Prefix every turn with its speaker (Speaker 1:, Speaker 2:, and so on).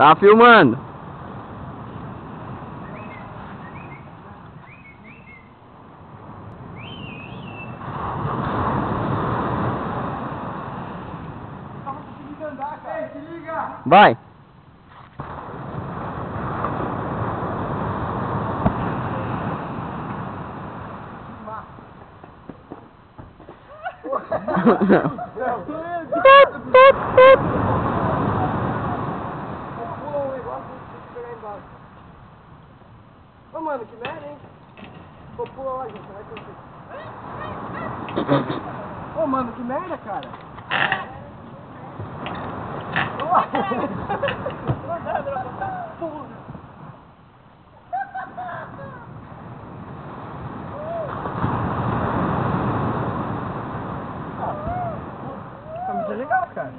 Speaker 1: Tá filmando.
Speaker 2: Se liga!
Speaker 1: Vai.
Speaker 2: Ô mano, que merda, hein? Pô, pula lá, gente, vai ter. Ô mano, que merda, cara! Tá muito legal, cara.